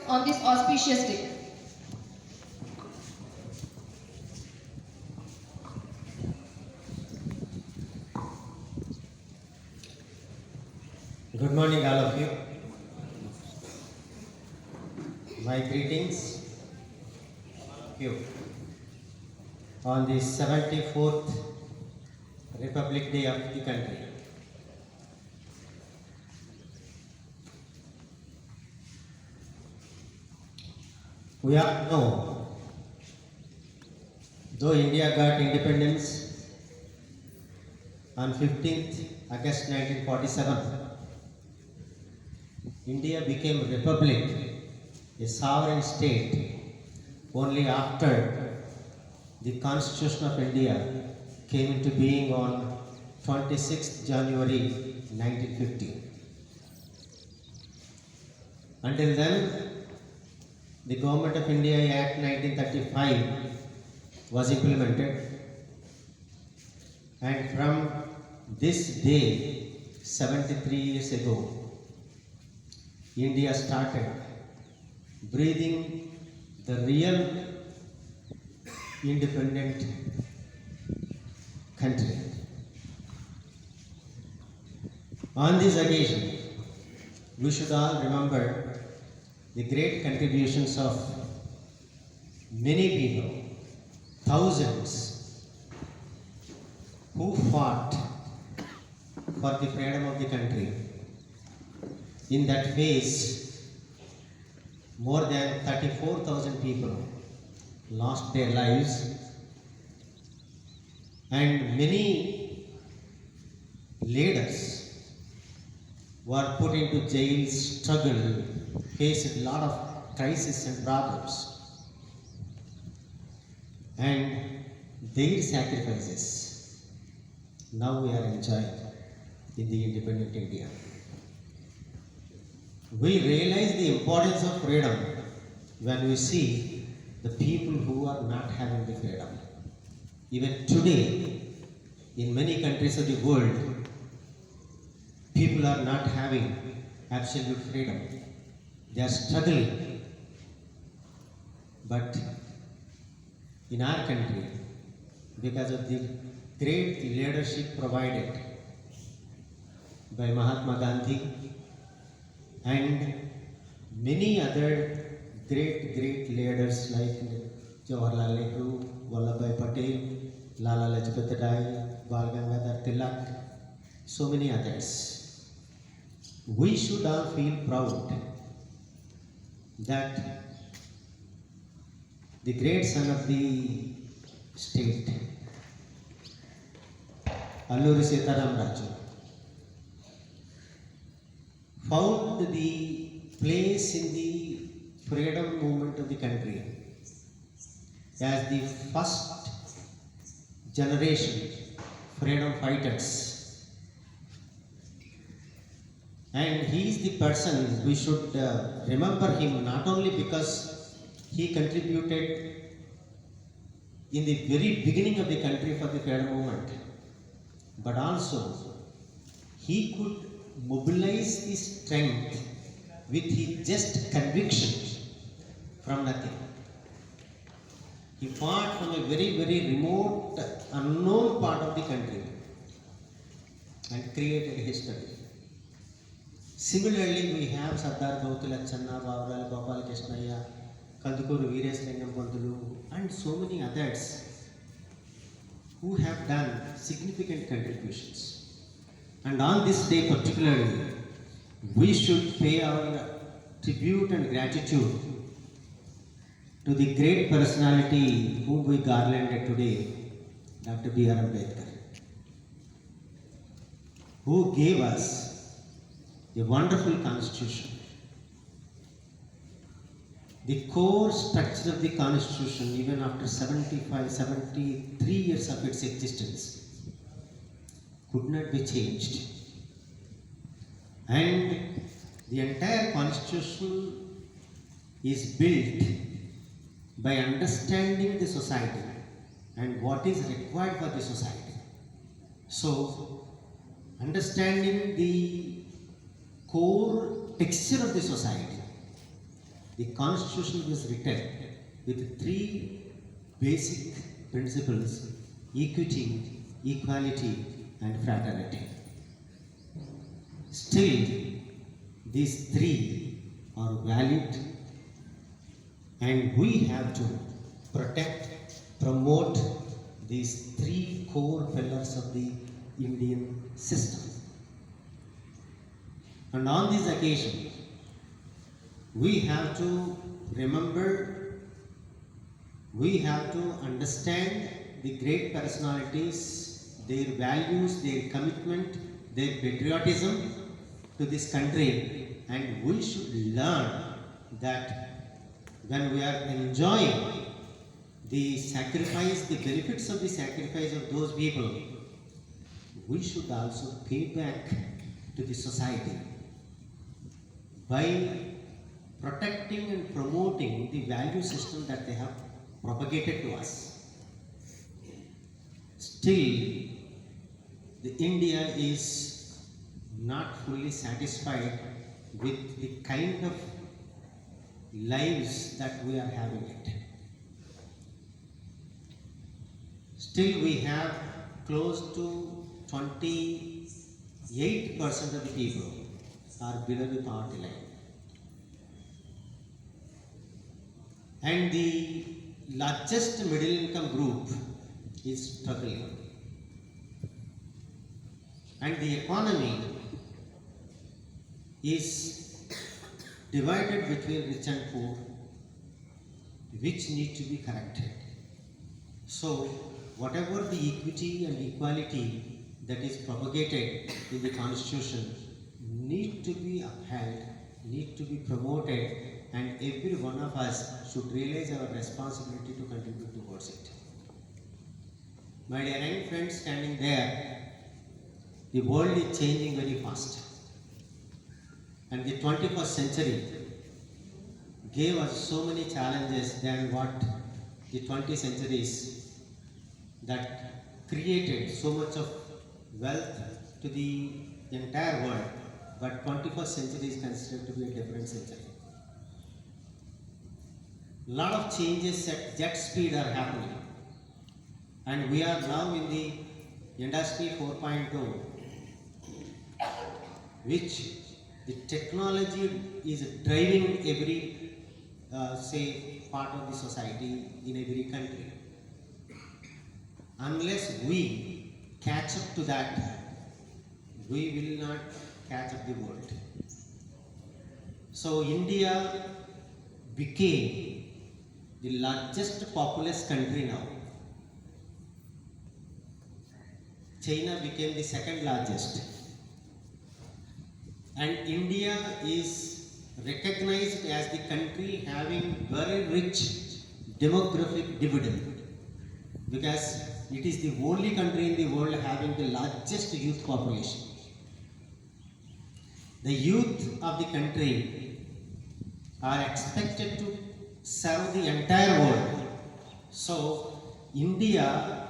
on this auspicious day. Good morning, all of you. My greetings to you on the 74th Republic Day of the country. We all know, though India got independence on 15th August 1947, India became a republic, a sovereign state, only after the Constitution of India came into being on 26th January 1950. Until then, the Government of India Act 1935 was implemented, and from this day, 73 years ago, India started breathing the real independent country. On this occasion, we should all remember the great contributions of many people, thousands, who fought for the freedom of the country. In that phase, more than 34,000 people lost their lives, and many leaders were put into jail, struggled, faced a lot of crises and problems, and their sacrifices now we are enjoying in the independent India. We realize the importance of freedom when we see the people who are not having the freedom. Even today, in many countries of the world, people are not having absolute freedom. They are struggling. But in our country, because of the great leadership provided by Mahatma Gandhi and many other great leaders like Jawaharlal Nehru, Vallabhbhai Patel, Lala Lajpat Rai, Bal Gangadhar Tilak, so many others. We should all feel proud that the great son of the state, Alluri Sitaram Raju, found the place in the freedom movement of the country as the first generation freedom fighters. And he is the person we should remember him not only because he contributed in the very beginning of the country for the freedom movement, but also he could mobilize the strength with his just conviction from nothing. He fought from a very remote, unknown part of the country and created history. Similarly, we have Sardar Gautulachanna, Bavaral Gopal Krishnaya, Kandukuru Veeraslingam Pandulu, and so many others who have done significant contributions. And on this day particularly, we should pay our tribute and gratitude to the great personality whom we garlanded today, Dr. B.R. Ambedkar, who gave us a wonderful constitution. The core structure of the constitution, even after 73 years of its existence, could not be changed. And the entire constitution is built by understanding the society and what is required for the society. So, understanding the core texture of the society The Constitution was written with three basic principles: equity, equality, and fraternity. Still, these three are valid, and we have to protect, promote these three core pillars of the Indian system. And on this occasion, we have to remember, we have to understand the great personalities, their values, their commitment, their patriotism to this country, and we should learn that when we are enjoying the sacrifice, the benefits of the sacrifice of those people, we should also pay back to the society by protecting and promoting the value system that they have propagated to us. Still, the India is not fully satisfied with the kind of lives that we are having it. Still, we have close to 28% of the people are below the poverty line. And the largest middle income group is struggling. And the economy is divided between rich and poor, which need to be corrected. So, whatever the equity and equality that is propagated in the Constitution need to be upheld, need to be promoted, and every one of us should realize our responsibility to contribute towards it. My dear young friends standing there, the world is changing very fast. And the 21st century gave us so many challenges than what the 20 centuries that created so much of wealth to the entire world. But 21st century is considered to be a different century. A lot of changes at jet speed are happening. And we are now in the industry 4.0, which the technology is driving every, part of the society in every country. Unless we catch up to that, we will not catch up the world. So India became the largest populous country now. China became the second largest. And India is recognized as the country having very rich demographic dividend, because it is the only country in the world having the largest youth population. The youth of the country are expected to serve the entire world. So, India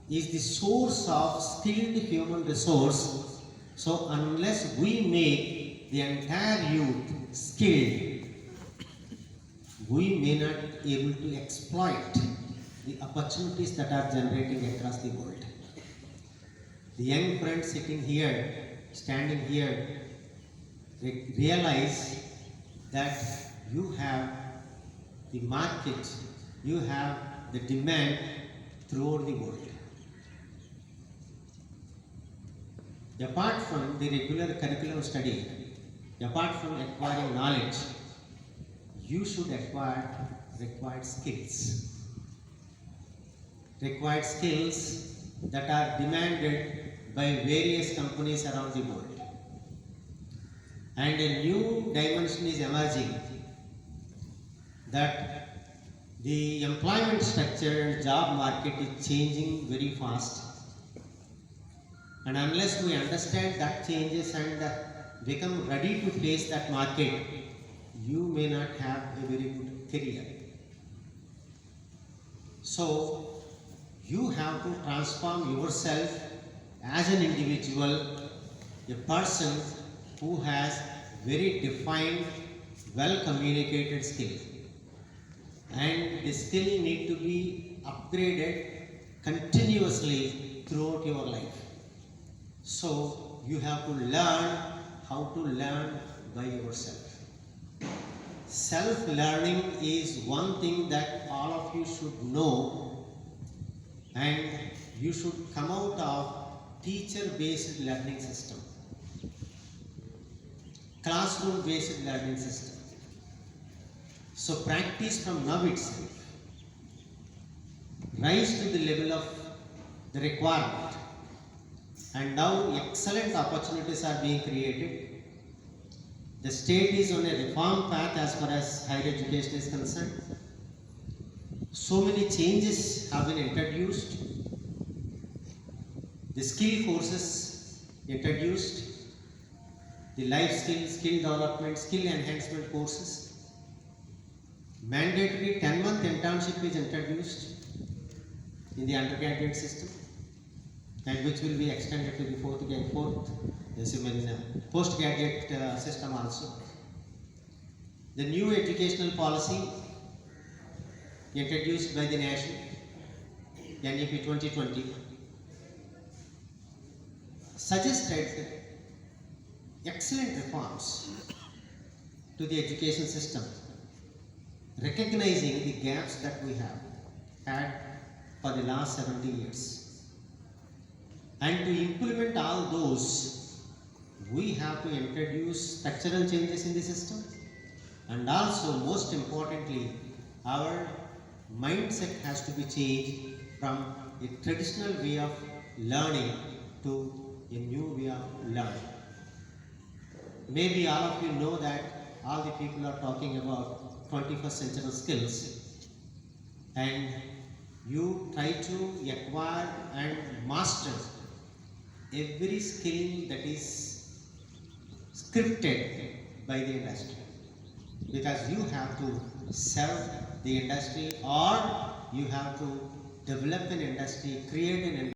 is the source of skilled human resource. So, unless we make the entire youth skilled, we may not be able to exploit the opportunities that are generating across the world. The young friends sitting here, standing here, realize that you have the market, you have the demand throughout the world. Apart from the regular curriculum study, apart from acquiring knowledge, you should acquire required skills. Required skills that are demanded by various companies around the world. And a new dimension is emerging, that the employment structure and job market is changing very fast. And unless we understand that changes and become ready to face that market, you may not have a very good career. So, you have to transform yourself as an individual, a person who has very defined well communicated skill, and the skill need to be upgraded continuously throughout your life. So you have to learn how to learn by yourself. Self-learning is one thing that all of you should know, and you should come out of teacher-based learning system, classroom-based learning system. So practice from now itself. Rise to the level of the requirement. And now excellent opportunities are being created. The state is on a reform path as far as higher education is concerned. So many changes have been introduced. The skill courses introduced, the life skill, skill development, skill enhancement courses. Mandatory 10-month internship is introduced in the undergraduate system, and which will be extended to the postgraduate system also. The new educational policy introduced by the nation, NEP 2020, suggested excellent reforms to the education system, recognizing the gaps that we have had for the last 70 years. And to implement all those, we have to introduce structural changes in the system, and also, most importantly, our mindset has to be changed from a traditional way of learning to a new way of learning. Maybe all of you know that all the people are talking about 21st century skills, and you try to acquire and master every skill that is scripted by the industry, because you have to serve the industry, or you have to develop an industry, create an industry.